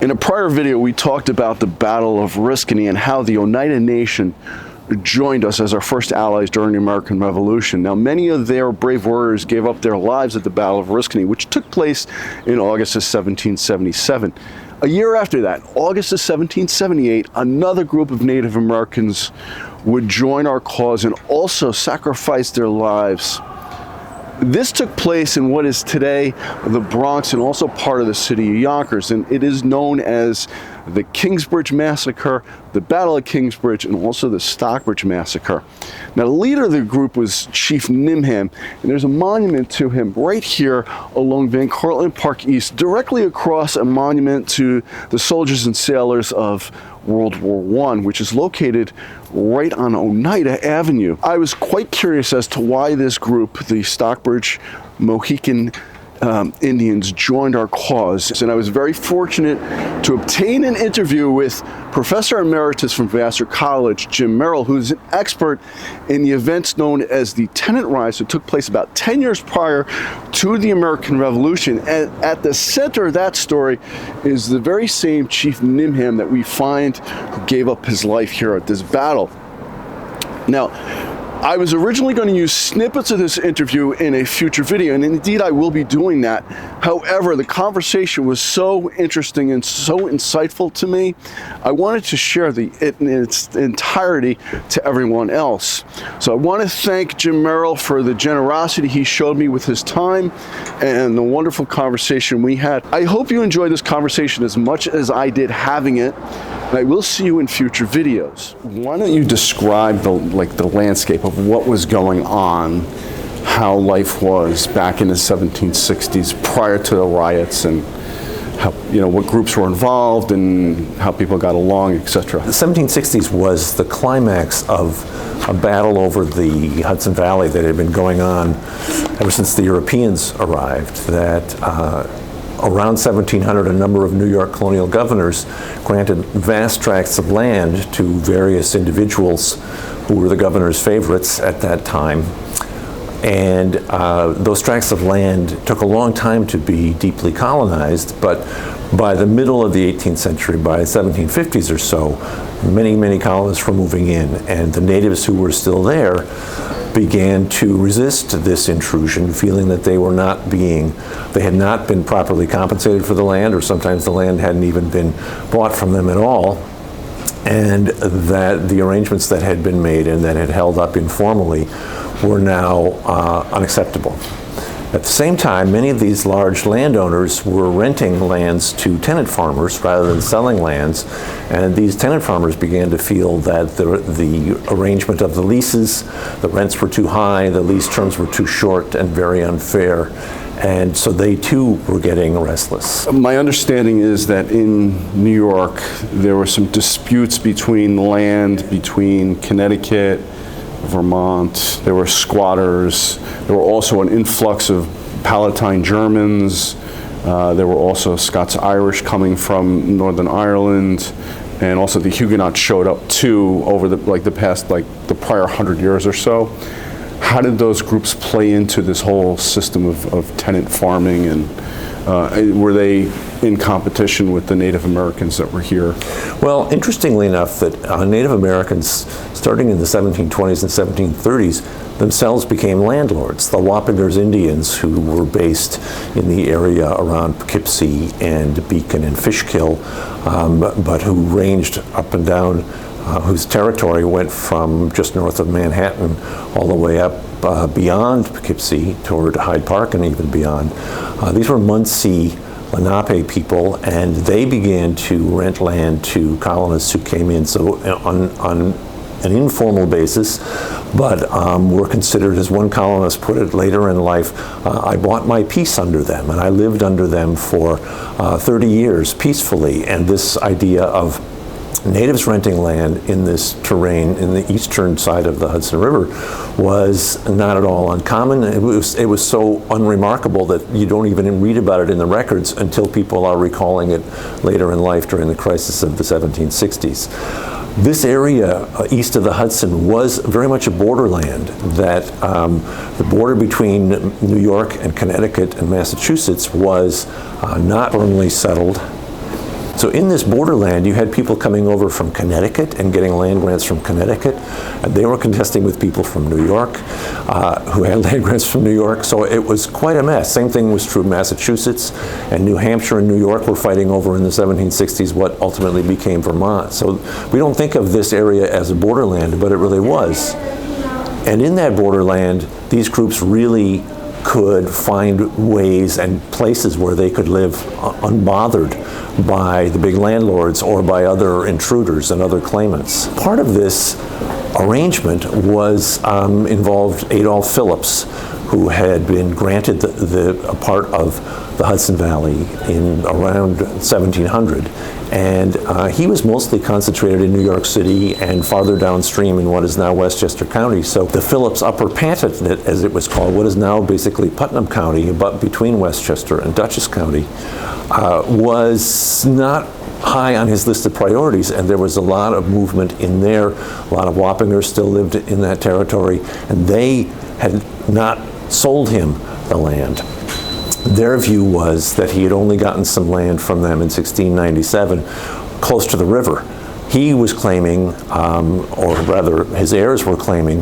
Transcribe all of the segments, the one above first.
In a prior video, we talked about the Battle of Oriskany and how the Oneida Nation joined us as our first allies during the American Revolution. Now, many of their brave warriors gave up their lives at the Battle of Oriskany, which took place in August of 1777. A year after that, August of 1778, another group of Native Americans would join our cause and also sacrifice their lives. This took place in what is today the Bronx and also part of the city of Yonkers, and it is known as the Kingsbridge Massacre, the Battle of Kingsbridge, and also the Stockbridge Massacre. Now, the leader of the group was Chief Nimham, and there's a monument to him right here along Van Cortlandt Park East, directly across a monument to the soldiers and sailors of World War I, which is located right on Oneida Avenue. I was quite curious as to why this group, the Stockbridge Mohican Indians, joined our cause, and I was very fortunate to obtain an interview with Professor Emeritus from Vassar College, Jim Merrell, who's an expert in the events known as the Tenant rise that took place about 10 years prior to the American Revolution. And at the center of that story is the very same Chief Nimham that we find who gave up his life here at this battle. Now, I was originally going to use snippets of this interview in a future video, and indeed I will be doing that. However, the conversation was so interesting and so insightful to me, I wanted to share it in its entirety to everyone else. So I want to thank Jim Merrell for the generosity he showed me with his time and the wonderful conversation we had. I hope you enjoyed this conversation as much as I did having it. And I will see you in future videos. Why don't you describe the landscape of what was going on, how life was back in the 1760s prior to the riots, and how, what groups were involved and how people got along, etc. The 1760s was the climax of a battle over the Hudson Valley that had been going on ever since the Europeans arrived. Around 1700, a number of New York colonial governors granted vast tracts of land to various individuals who were the governor's favorites at that time. And those tracts of land took a long time to be deeply colonized, but by the middle of the 18th century, by the 1750s or so, many colonists were moving in, and the natives who were still there began to resist this intrusion, feeling that they had not been properly compensated for the land, or sometimes the land hadn't even been bought from them at all, and that the arrangements that had been made and that had held up informally were now unacceptable. At the same time, many of these large landowners were renting lands to tenant farmers rather than selling lands, and these tenant farmers began to feel that the arrangement of the leases, the rents were too high, the lease terms were too short and very unfair, and so they too were getting restless. My understanding is that in New York there were some disputes between land between Connecticut, Vermont. There were squatters. There were also an influx of Palatine Germans. There were also Scots-Irish coming from Northern Ireland, and also the Huguenots showed up too over the prior 100 years or so. How did those groups play into this whole system of tenant farming, and were they in competition with the Native Americans that were here? Well, interestingly enough, that Native Americans, starting in the 1720s and 1730s, themselves became landlords. The Wappingers Indians, who were based in the area around Poughkeepsie and Beacon and Fishkill, but who ranged up and down, whose territory went from just north of Manhattan all the way up beyond Poughkeepsie toward Hyde Park and even beyond. These were Muncie Lenape people, and they began to rent land to colonists who came in on an informal basis, but were considered, as one colonist put it later in life, I bought my peace under them, and I lived under them for 30 years peacefully. And this idea of natives renting land in this terrain in the eastern side of the Hudson River was not at all uncommon. It was so unremarkable that you don't even read about it in the records until people are recalling it later in life during the crisis of the 1760s. This area east of the Hudson was very much a borderland, that the border between New York and Connecticut and Massachusetts was not firmly settled. So in this borderland, you had people coming over from Connecticut and getting land grants from Connecticut, and they were contesting with people from New York who had land grants from New York. So it was quite a mess. Same thing was true of Massachusetts, and New Hampshire and New York were fighting over in the 1760s what ultimately became Vermont. So we don't think of this area as a borderland, but it really was. And in that borderland, these groups really could find ways and places where they could live unbothered by the big landlords or by other intruders and other claimants. Part of this arrangement was involved Adolph Philipse, who had been granted a part of the Hudson Valley in around 1700. And he was mostly concentrated in New York City and farther downstream in what is now Westchester County. So the Philipse Upper Patanet, as it was called, what is now basically Putnam County, but between Westchester and Dutchess County, was not high on his list of priorities, and there was a lot of movement in there. A lot of Wappingers still lived in that territory, and they had not sold him the land. Their view was that he had only gotten some land from them in 1697, close to the river. He was claiming, or rather his heirs were claiming,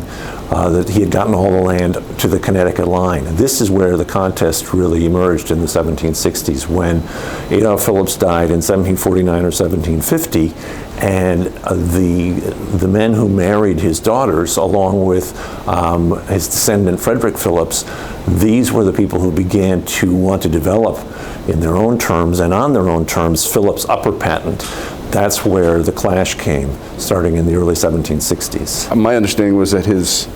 that he had gotten all the land to the Connecticut line. And this is where the contest really emerged in the 1760s, when Adolph Philipse died in 1749 or 1750, and the men who married his daughters, along with his descendant Frederick Philipse, these were the people who began to want to develop in their own terms and on their own terms Philipse Upper Patent. That's where the clash came, starting in the early 1760s. My understanding was that his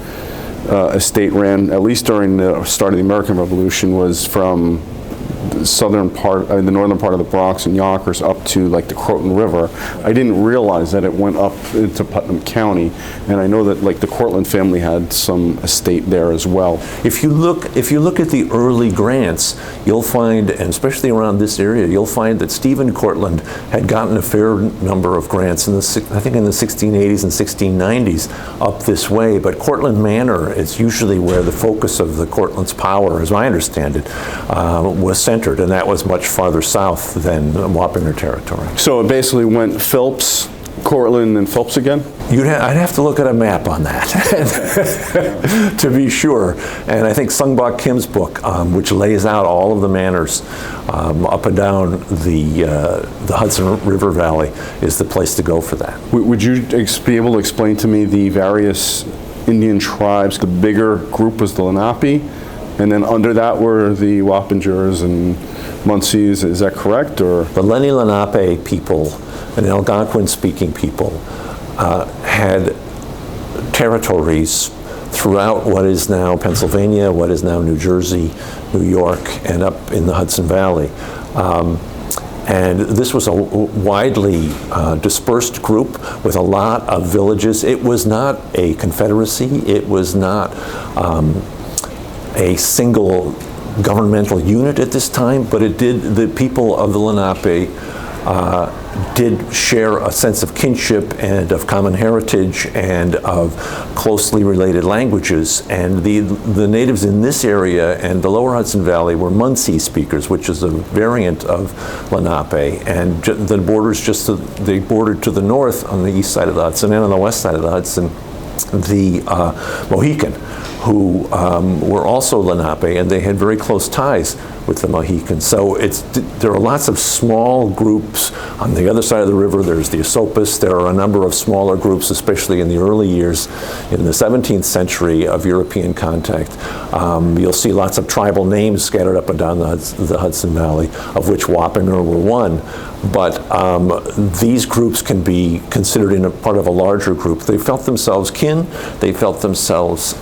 estate ran, at least during the start of the American Revolution, was from the southern part, the northern part of the Bronx and Yonkers up to like the Croton River. I didn't realize that it went up into Putnam County, and I know that like the Cortlandt family had some estate there as well. If you look at the early grants, you'll find, and especially around this area, you'll find that Stephen Cortlandt had gotten a fair number of grants in the, I think in the 1680s and 1690s up this way. But Cortlandt Manor is usually where the focus of the Cortlandt's power, as I understand it, was centered, and that was much farther south than Wappinger territory. So it basically went Philipse, Cortlandt, and Philipse again? I'd have to look at a map on that to be sure. And I think Sungbok Kim's book, which lays out all of the manors up and down the Hudson River Valley, is the place to go for that. Would you be able to explain to me the various Indian tribes? The bigger group was the Lenape, and then under that were the Wappingers and Munsees. Is that correct? Or the Lenni Lenape people, and Algonquin-speaking people, had territories throughout what is now Pennsylvania, what is now New Jersey, New York, and up in the Hudson Valley. And this was a widely dispersed group with a lot of villages. It was not a confederacy. It was not a single governmental unit at this time, but the people of the Lenape did share a sense of kinship and of common heritage and of closely related languages. And the natives in this area and the lower Hudson Valley were Munsee speakers, which is a variant of Lenape. And the borders they bordered to the north on the east side of the Hudson and on the west side of the Hudson, the Mohican, who were also Lenape, and they had very close ties with the Mohicans. So there are lots of small groups on the other side of the river. There's the Esopus. There are a number of smaller groups, especially in the early years in the 17th century of European contact. You'll see lots of tribal names scattered up and down the Hudson Valley, of which Wappinger were one. But these groups can be considered in a part of a larger group. They felt themselves kin. They felt themselves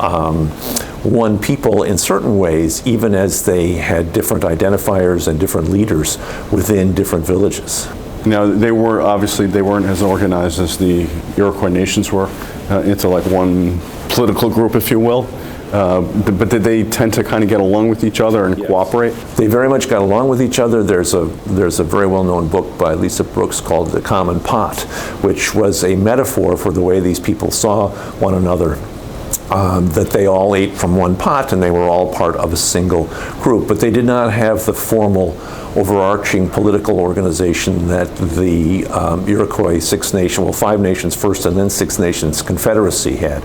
one people in certain ways, even as they had different identifiers and different leaders within different villages. Now, they weren't as organized as the Iroquois nations were into like one political group, if you will. But did they tend to kind of get along with each other and cooperate? They very much got along with each other. There's a very well-known book by Lisa Brooks called The Common Pot, which was a metaphor for the way these people saw one another. that they all ate from one pot and they were all part of a single group. But they did not have the formal overarching political organization that the Iroquois Six Nations, well, Five Nations first and then Six Nations Confederacy had,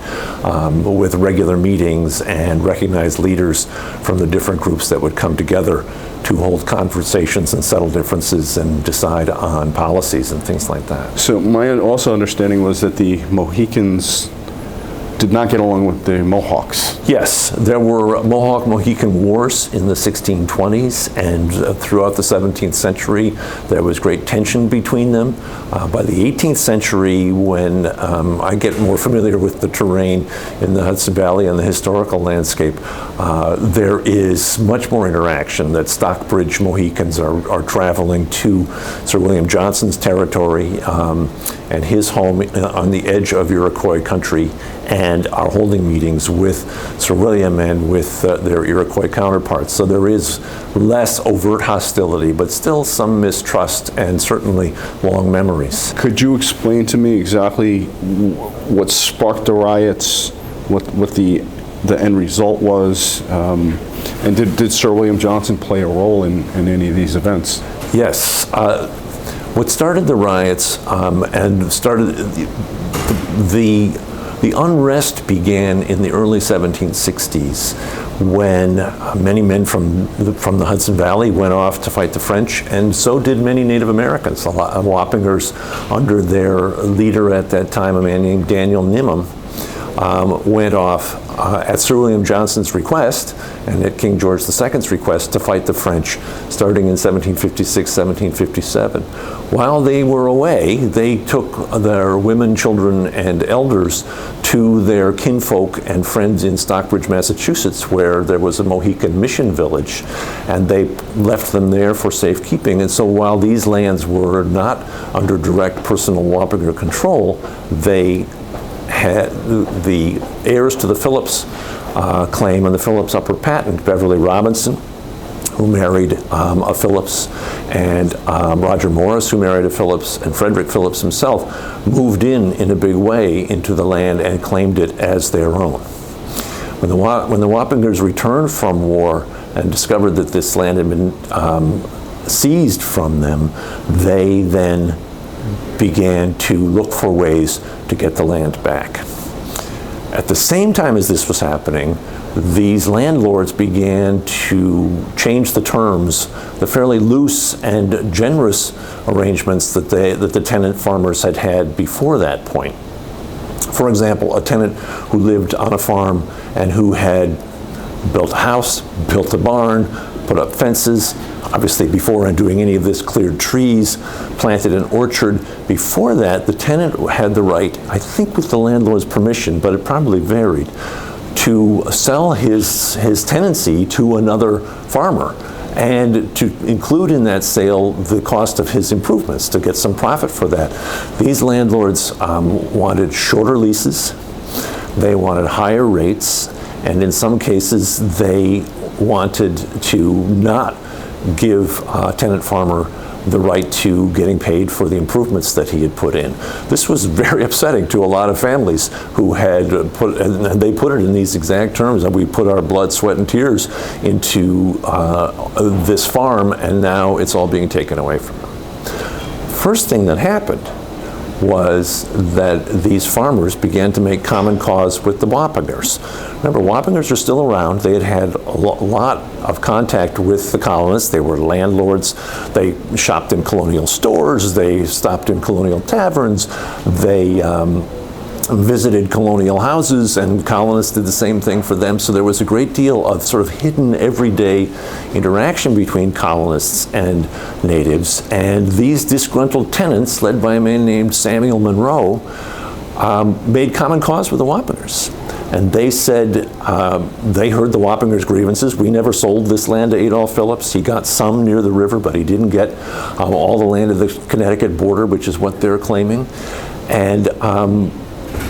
with regular meetings and recognized leaders from the different groups that would come together to hold conversations and settle differences and decide on policies and things like that. So my also understanding was that the Mohicans did not get along with the Mohawks. Yes, there were Mohawk-Mohican wars in the 1620s, and throughout the 17th century there was great tension between them. By the 18th century, when I get more familiar with the terrain in the Hudson Valley and the historical landscape, there is much more interaction. That Stockbridge Mohicans are traveling to Sir William Johnson's territory and his home on the edge of Iroquois country, and are holding meetings with Sir William and with their Iroquois counterparts. So there is less overt hostility, but still some mistrust and certainly long memories. Could you explain to me exactly what sparked the riots, what the end result was, and did Sir William Johnson play a role in any of these events? Yes. What started the riots and started the unrest began in the early 1760s when many men from the Hudson Valley went off to fight the French, and so did many Native Americans. A lot of Wappingers, under their leader at that time, a man named Daniel Nimham, went off at Sir William Johnson's request and at King George II's request to fight the French starting in 1756, 1757. While they were away, they took their women, children, and elders to their kinfolk and friends in Stockbridge, Massachusetts, where there was a Mohican mission village, and they left them there for safekeeping. And so while these lands were not under direct personal Wappinger control, they had the heirs to the Philipse claim and the Philipse upper patent, Beverly Robinson, who married a Philipse, and Roger Morris, who married a Philipse, and Frederick Philipse himself moved in a big way into the land and claimed it as their own. When the Wappingers returned from war and discovered that this land had been seized from them, they then began to look for ways to get the land back. At the same time as this was happening, these landlords began to change the terms, the fairly loose and generous arrangements that the tenant farmers had had before that point. For example, a tenant who lived on a farm and who had built a house, built a barn, put up fences, obviously before doing any of this, cleared trees, planted an orchard. Before that, the tenant had the right, I think with the landlord's permission, but it probably varied, to sell his tenancy to another farmer and to include in that sale the cost of his improvements, to get some profit for that. These landlords wanted shorter leases, they wanted higher rates, and in some cases they wanted to not give a tenant farmer the right to getting paid for the improvements that he had put in. This was very upsetting to a lot of families who had and they put it in these exact terms, that we put our blood, sweat, and tears into this farm, and now it's all being taken away from them. First thing that happened was that these farmers began to make common cause with the Wappingers. Remember, Wappingers are still around. They had a lot of contact with the colonists. They were landlords. They shopped in colonial stores. They stopped in colonial taverns. They visited colonial houses, and colonists did the same thing for them. So there was a great deal of sort of hidden everyday interaction between colonists and natives. And these disgruntled tenants, led by a man named Samuel Monroe, made common cause with the Wappingers. And they said, they heard the Wappingers' grievances. We never sold this land to Adolph Phillips. He got some near the river, but he didn't get all the land of the Connecticut border, which is what they're claiming. And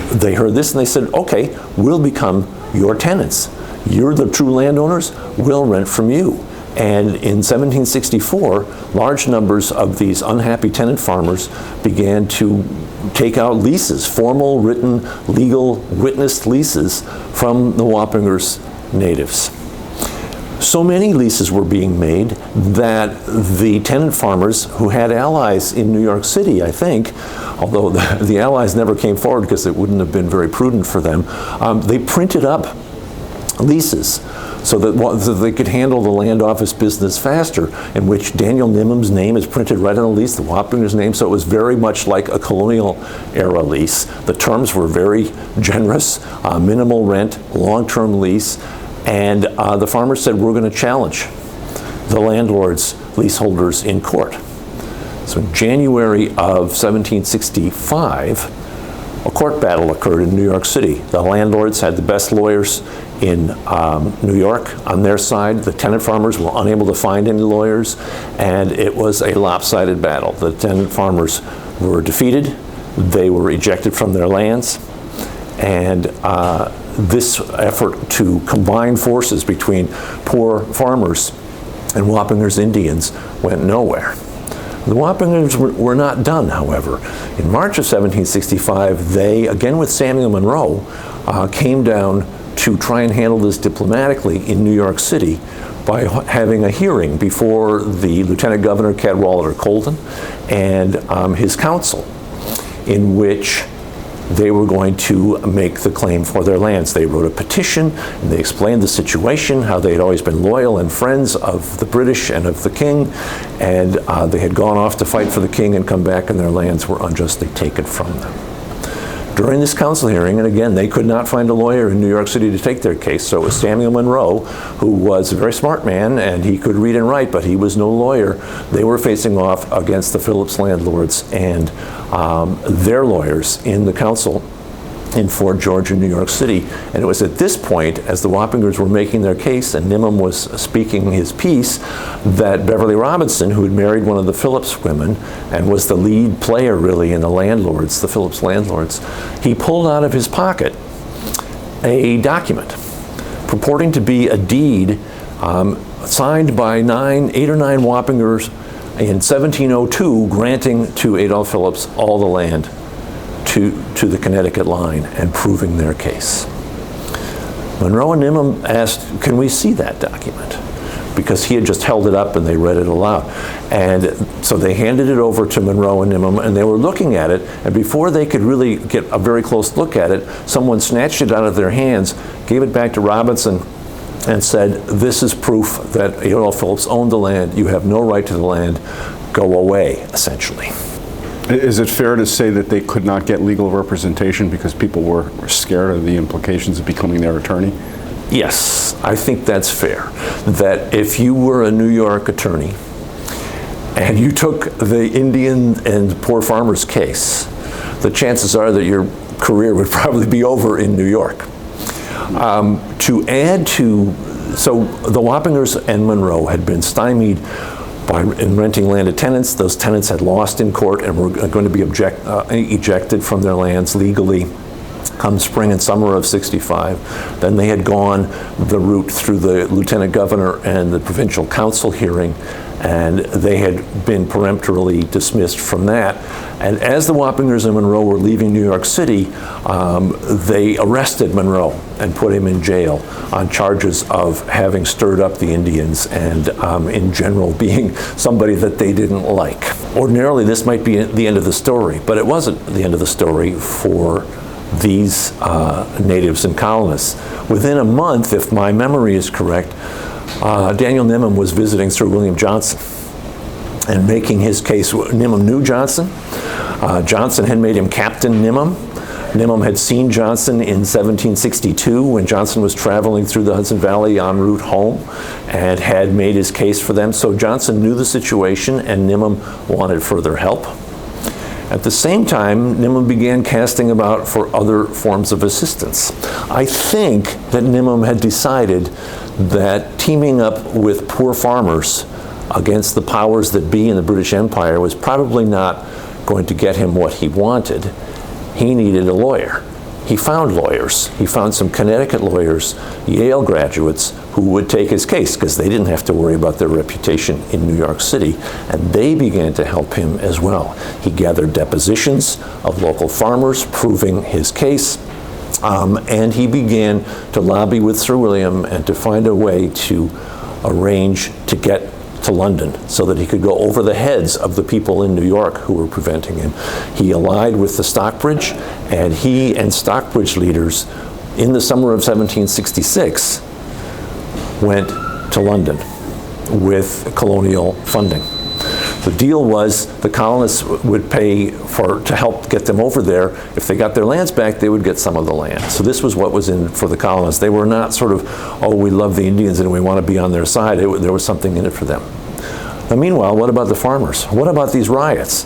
they heard this and they said, okay, we'll become your tenants. You're the true landowners, we'll rent from you. And in 1764, large numbers of these unhappy tenant farmers began to take out leases, formal, written, legal, witnessed leases from the Wappingers' natives. So many leases were being made that the tenant farmers, who had allies in New York City, I think, although the allies never came forward because it wouldn't have been very prudent for them, they printed up leases so that they could handle the land office business faster, in which Daniel Nimham's name is printed right on the lease, the Wappingers' name, so it was very much like a colonial era lease. The terms were very generous, minimal rent, long-term lease, and the farmers said, we're going to challenge the landlords, leaseholders in court. So in January of 1765, a court battle occurred in New York City. The landlords had the best lawyers in New York on their side. The tenant farmers were unable to find any lawyers, and it was a lopsided battle. The tenant farmers were defeated. They were ejected from their lands, and this effort to combine forces between poor farmers and Wappingers Indians went nowhere. The Wappingers were not done, however. In March of 1765, they, again with Samuel Monroe, came down to try and handle this diplomatically in New York City by having a hearing before the Lieutenant Governor Cadwallader Colden and his council, in which they were going to make the claim for their lands. They wrote a petition, and they explained the situation, how they had always been loyal and friends of the British and of the king, and they had gone off to fight for the king and come back, and their lands were unjustly taken from them. During this council hearing, and again, they could not find a lawyer in New York City to take their case, so it was Samuel Monroe, who was a very smart man, and he could read and write, but he was no lawyer. They were facing off against the Philipse landlords and their lawyers in the council in Fort George in New York City. And it was at this point, as the Wappingers were making their case and Nimham was speaking his piece, that Beverly Robinson, who had married one of the Philipse women and was the lead player really in the landlords, the Philipse landlords, he pulled out of his pocket a document purporting to be a deed signed by 8 or 9 Wappingers in 1702, granting to Adolph Phillips all the land to the Connecticut line and proving their case. Monroe and Nimham asked, can we see that document? Because he had just held it up and they read it aloud. And so they handed it over to Monroe and Nimham, and they were looking at it, and before they could really get a very close look at it, someone snatched it out of their hands, gave it back to Robinson, and said, this is proof that Adolph Phillips owned the land, you have no right to the land, go away, essentially. Is it fair to say that they could not get legal representation because people were scared of the implications of becoming their attorney? Yes, I think that's fair. That if you were a New York attorney and you took the Indian and poor farmer's case, the chances are that your career would probably be over in New York. To add to, so the Wappingers and Monroe had been stymied in renting land to tenants. Those tenants had lost in court and were going to be ejected from their lands legally come spring and summer of '65. Then they had gone the route through the lieutenant governor and the provincial council hearing, and they had been peremptorily dismissed from that. And as the Wappingers and Monroe were leaving New York City, they arrested Monroe and put him in jail on charges of having stirred up the Indians and in general being somebody that they didn't like. Ordinarily this might be the end of the story, but it wasn't the end of the story for these natives and colonists. Within a month, if my memory is correct, Daniel Nimham was visiting Sir William Johnson and making his case. Nimham knew Johnson. Johnson had made him Captain Nimham. Nimham had seen Johnson in 1762 when Johnson was traveling through the Hudson Valley en route home and had made his case for them. So Johnson knew the situation and Nimham wanted further help. At the same time, Nimham began casting about for other forms of assistance. I think that Nimham had decided that teaming up with poor farmers against the powers that be in the British Empire was probably not going to get him what he wanted. He needed a lawyer. he found lawyers. He found some Connecticut lawyers, Yale graduates, who would take his case because they didn't have to worry about their reputation in New York City, and they began to help him as well. He gathered depositions of local farmers proving his case, and he began to lobby with Sir William and to find a way to arrange to get to London so that he could go over the heads of the people in New York who were preventing him. He allied with the Stockbridge, and he and Stockbridge leaders in the summer of 1766 went to London with colonial funding. The deal was the colonists would pay to help get them over there. If they got their lands back, they would get some of the land. So this was what was in for the colonists. They were not sort of, oh, we love the Indians and we want to be on their side. There was something in it for them. Now, meanwhile, what about the farmers? What about these riots?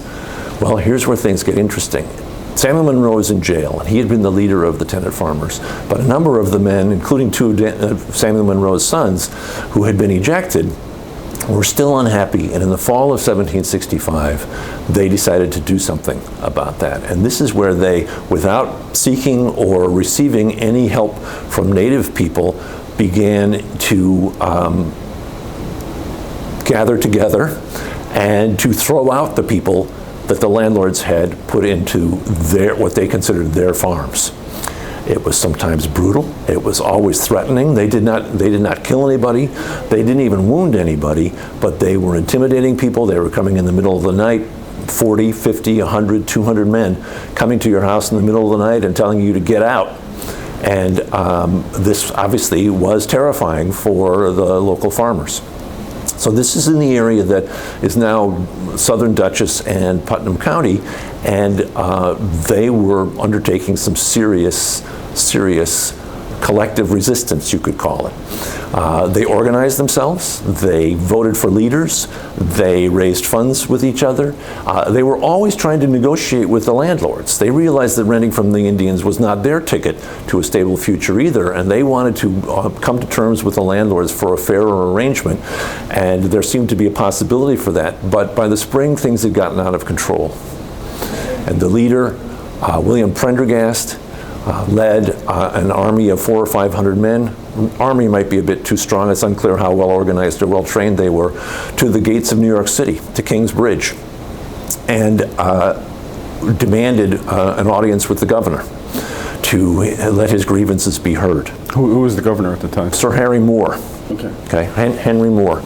Well, here's where things get interesting. Samuel Monroe is in jail, and he had been the leader of the tenant farmers. But a number of the men, including two of Samuel Monroe's sons, who had been ejected, were still unhappy, and in the fall of 1765, they decided to do something about that. And this is where they, without seeking or receiving any help from native people, began to gather together and to throw out the people that the landlords had put into what they considered their farms. It was sometimes brutal. It was always threatening. They did not kill anybody. They didn't even wound anybody, but they were intimidating people. They were coming in the middle of the night, 40, 50, 100, 200 men coming to your house in the middle of the night and telling you to get out. And this obviously was terrifying for the local farmers. So this is in the area that is now Southern Dutchess and Putnam County, and they were undertaking some serious collective resistance, you could call it. They organized themselves, they voted for leaders, they raised funds with each other. They were always trying to negotiate with the landlords. They realized that renting from the Indians was not their ticket to a stable future either, and they wanted to come to terms with the landlords for a fairer arrangement, and there seemed to be a possibility for that. But by the spring, things had gotten out of control. And the leader, William Prendergast, led an army of 400 or 500 men. Army might be a bit too strong. It's unclear how well organized or well trained they were, to the gates of New York City, to Kingsbridge, and demanded an audience with the governor to let his grievances be heard. Who was the governor at the time? Sir Harry Moore. Okay, Henry Moore.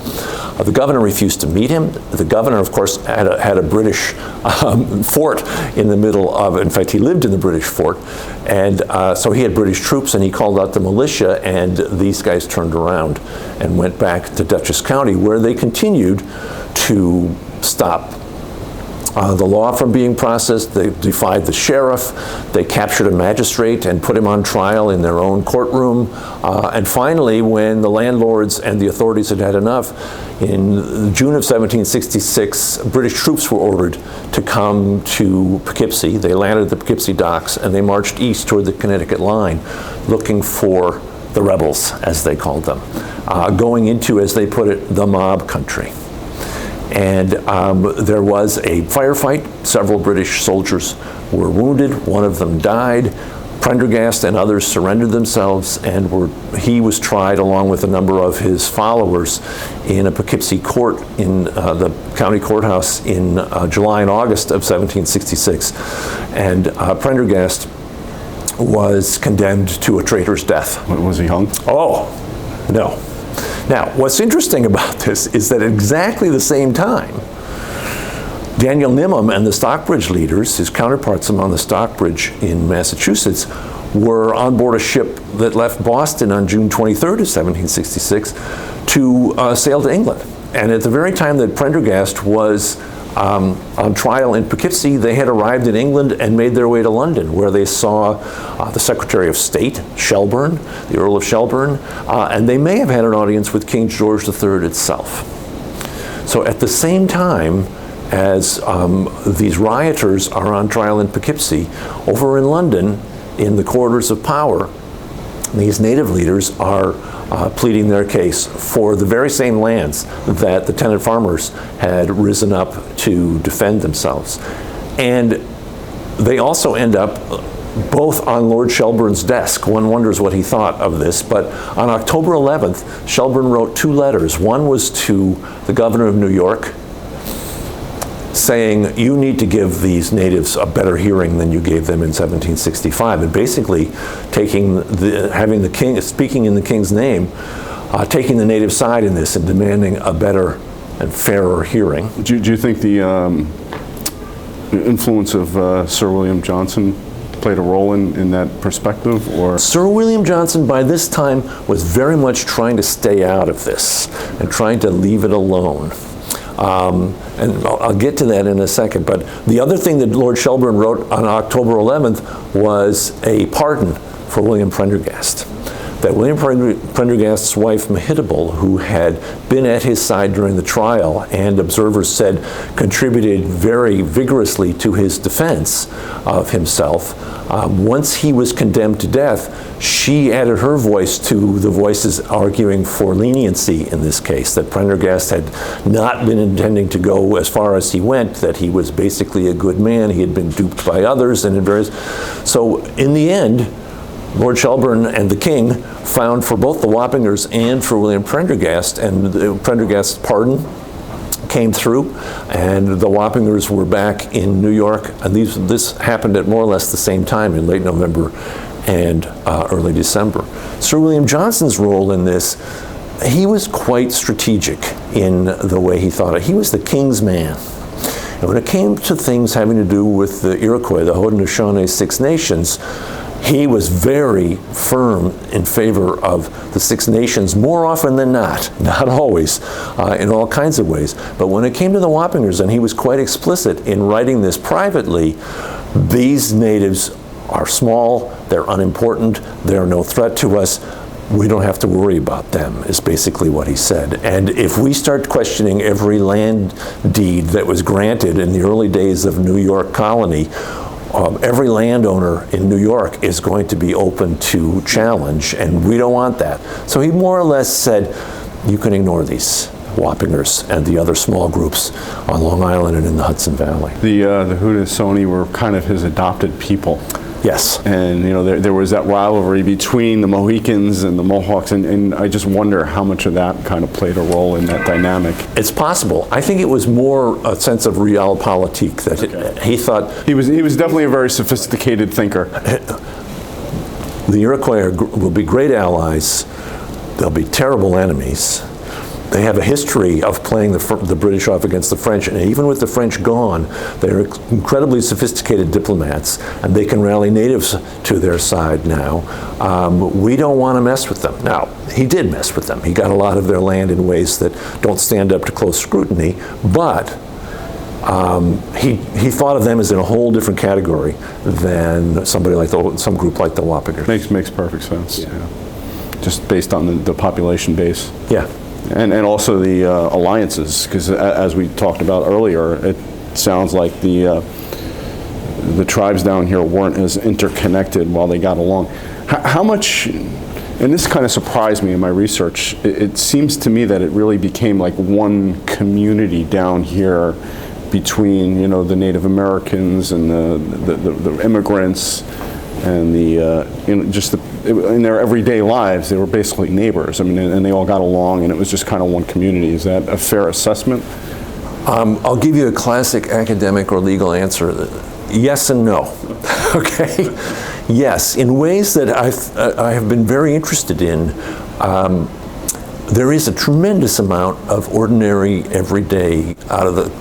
The governor refused to meet him. The governor, of course, had a British fort in the middle of, in fact, he lived in the British fort, and so he had British troops, and he called out the militia, and these guys turned around and went back to Dutchess County, where they continued to stop the law from being processed. They defied the sheriff. They captured a magistrate and put him on trial in their own courtroom. And finally, when the landlords and the authorities had had enough, in June of 1766, British troops were ordered to come to Poughkeepsie. They landed at the Poughkeepsie docks, and they marched east toward the Connecticut line, looking for the rebels, as they called them, going into, as they put it, the mob country. And there was a firefight. Several British soldiers were wounded. One of them died. Prendergast and others surrendered themselves, and he was tried along with a number of his followers in a Poughkeepsie court in the county courthouse in July and August of 1766. And Prendergast was condemned to a traitor's death. Was he hung? Oh, no. Now, what's interesting about this is that at exactly the same time, Daniel Nimham and the Stockbridge leaders, his counterparts among the Stockbridge in Massachusetts, were on board a ship that left Boston on June 23rd of 1766 to sail to England. And at the very time that Prendergast was on trial in Poughkeepsie, they had arrived in England and made their way to London, where they saw the Secretary of State, Shelburne, the Earl of Shelburne, and they may have had an audience with King George III itself. So at the same time as these rioters are on trial in Poughkeepsie, over in London, in the corridors of power, these native leaders are pleading their case for the very same lands that the tenant farmers had risen up to defend themselves. And they also end up both on Lord Shelburne's desk. One wonders what he thought of this, but on October 11th, Shelburne wrote 2 letters. One was to the governor of New York, saying, you need to give these natives a better hearing than you gave them in 1765, and basically speaking in the king's name, taking the native side in this and demanding a better and fairer hearing. Do you think the influence of Sir William Johnson played a role in that perspective, or? Sir William Johnson by this time was very much trying to stay out of this and trying to leave it alone. And I'll get to that in a second, but the other thing that Lord Shelburne wrote on October 11th was a pardon for William Prendergast. That William Prendergast's wife, Mehitabel, who had been at his side during the trial and observers said contributed very vigorously to his defense of himself, once he was condemned to death, she added her voice to the voices arguing for leniency in this case, that Prendergast had not been intending to go as far as he went, that he was basically a good man, he had been duped by others, and in various. So in the end, Lord Shelburne and the king found for both the Wappingers and for William Prendergast, and Prendergast's pardon came through, and the Wappingers were back in New York. And this happened at more or less the same time in late November and early December. Sir William Johnson's role in this, he was quite strategic in the way he thought it. He was the king's man. And when it came to things having to do with the Iroquois, the Haudenosaunee Six Nations, he was very firm in favor of the Six Nations more often than not always, in all kinds of ways. But when it came to the Wappingers, and he was quite explicit in writing this privately, these natives are small, they're unimportant, they're no threat to us, we don't have to worry about them, is basically what he said. And if we start questioning every land deed that was granted in the early days of New York colony, every landowner in New York is going to be open to challenge, and we don't want that. So he more or less said, you can ignore these Wappingers and the other small groups on Long Island and in the Hudson Valley. The Haudenosaunee were kind of his adopted people. Yes. And there was that rivalry between the Mohicans and the Mohawks, and I just wonder how much of that kind of played a role in that dynamic. It's possible. I think it was more a sense of realpolitik that he thought. He was definitely a very sophisticated thinker. The Iroquois will be great allies. They'll be terrible enemies. They have a history of playing the British off against the French, and even with the French gone, they're incredibly sophisticated diplomats, and they can rally natives to their side now. We don't want to mess with them. Now, he did mess with them. He got a lot of their land in ways that don't stand up to close scrutiny, but he thought of them as in a whole different category than somebody like some group like the Wappinger. Makes perfect sense. Yeah. Just based on the population base. Yeah. And also the alliances, because as we talked about earlier, it sounds like the tribes down here weren't as interconnected while they got along. How much, and this kind of surprised me in my research, it seems to me that it really became like one community down here between, the Native Americans and the immigrants and in their everyday lives, they were basically neighbors. I mean, and they all got along, and it was just kind of one community. Is that a fair assessment? I'll give you a classic academic or legal answer. Yes and no. Okay? Yes, in ways that I have been very interested in. There is a tremendous amount of ordinary, everyday, out of the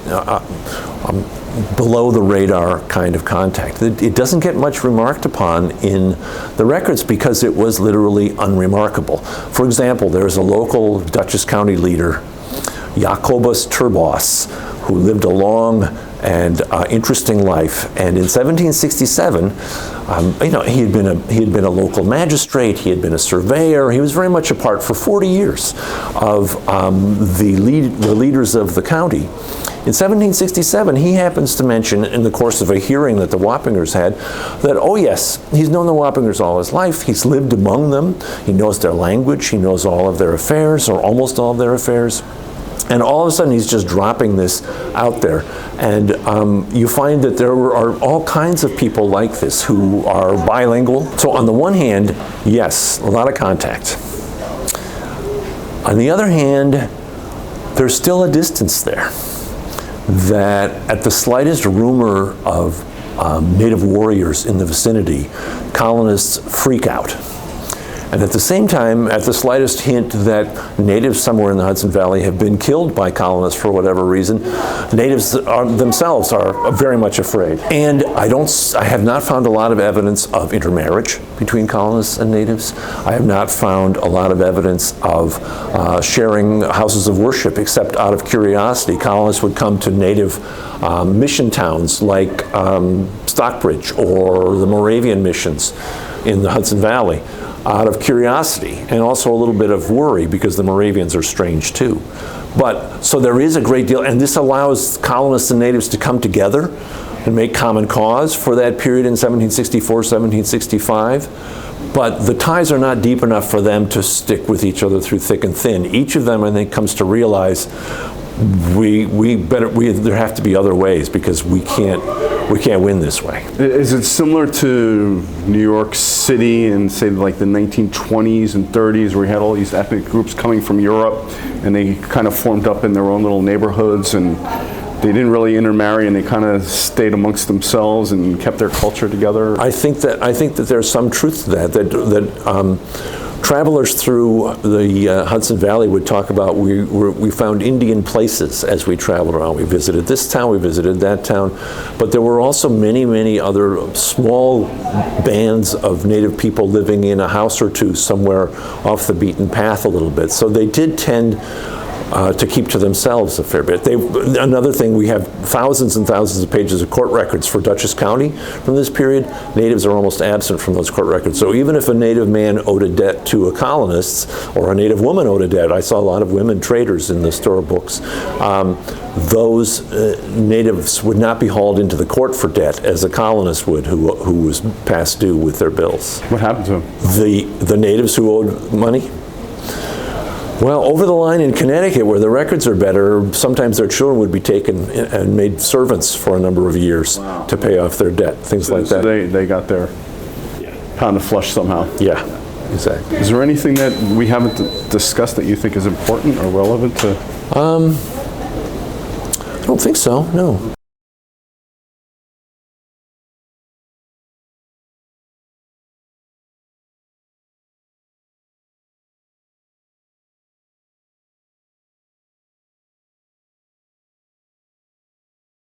below the radar kind of contact. It doesn't get much remarked upon in the records because it was literally unremarkable. For example, there's a local Dutchess County leader, Jacobus Turbos, who lived a long and interesting life. And in 1767, he had been a local magistrate. He had been a surveyor. He was very much a part for 40 years of the leaders of the county. In 1767, he happens to mention in the course of a hearing that the Wappingers had that, oh yes, he's known the Wappingers all his life. He's lived among them. He knows their language. He knows all of their affairs, or almost all of their affairs. And all of a sudden he's just dropping this out there. And you find that there are all kinds of people like this who are bilingual. So on the one hand, yes, a lot of contact. On the other hand, there's still a distance there, that at the slightest rumor of native warriors in the vicinity, colonists freak out. And at the same time, at the slightest hint that natives somewhere in the Hudson Valley have been killed by colonists for whatever reason, natives themselves are very much afraid. And I have not found a lot of evidence of intermarriage between colonists and natives. I have not found a lot of evidence of sharing houses of worship, except out of curiosity. Colonists would come to native mission towns like Stockbridge or the Moravian missions in the Hudson Valley, out of curiosity and also a little bit of worry, because the Moravians are strange too. But so there is a great deal, and this allows colonists and natives to come together and make common cause for that period in 1764, 1765. But the ties are not deep enough for them to stick with each other through thick and thin. Each of them, I think, comes to realize there have to be other ways, because we can't win this way. Is it similar to New York City in, say, like the 1920s and 30s, where we had all these ethnic groups coming from Europe, and they kind of formed up in their own little neighborhoods, and they didn't really intermarry, and they kind of stayed amongst themselves and kept their culture together? I think that there's some truth to that. Travelers through the Hudson Valley would talk about, we found Indian places as we traveled around. We visited this town, we visited that town, but there were also many, many other small bands of native people living in a house or two somewhere off the beaten path a little bit. So they did tend to keep to themselves a fair bit. Another thing, we have thousands and thousands of pages of court records for Dutchess County from this period. Natives are almost absent from those court records. So even if a native man owed a debt to a colonist, or a native woman owed a debt, I saw a lot of women traders in the store books, those natives would not be hauled into the court for debt as a colonist would, who was past due with their bills. What happened to them? The natives who owed money? Well, over the line in Connecticut, where the records are better, sometimes their children would be taken and made servants for a number of years to pay off their debt, things like that. So they got their pound of flesh somehow. Yeah, exactly. Is there anything that we haven't discussed that you think is important or relevant to? I don't think so, no.